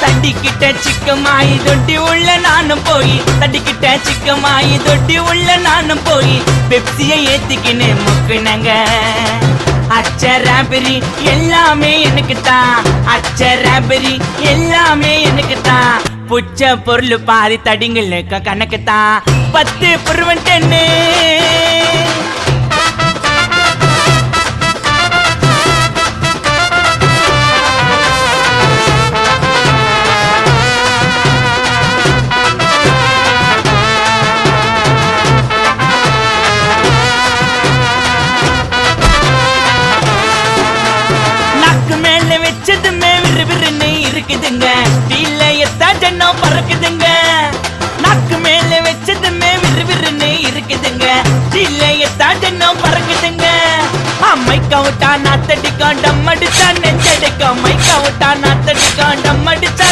தட்டிக்கிட்ட சிக்கமாயி தொட்டி உள்ள நானும் போய் தட்டிக்கிட்ட சிக்கமாயி தொட்டி உள்ள நானும் போய் பெப்சியை ஏத்திக்கின்னு முக்குனங்க. அச்சராபரி எல்லாமே எனக்கு தான், அச்சராபரி எல்லாமே எனக்கு தான். புச்ச பொருள் பாதி தடிங்களுக்கு கணக்கு தான் 10 புருவன் 10. வச்சதுமே விறுவிறுன்னு இருக்குதுங்க, டீல எத்தா ஜன்னம் பறக்குதுங்க. நாக்கு மேல வச்சதுமே விறுவிறுன்னு இருக்குதுங்க, டீல எத்தா ஜன்னம் பறக்குதுங்க. மைக்க விட்டா நாத்தடிக்கும் டம்மடிச்சா நெஞ்சடிக்கும், மைக்க விட்டா நாத்தடிக்கும் டம்மடி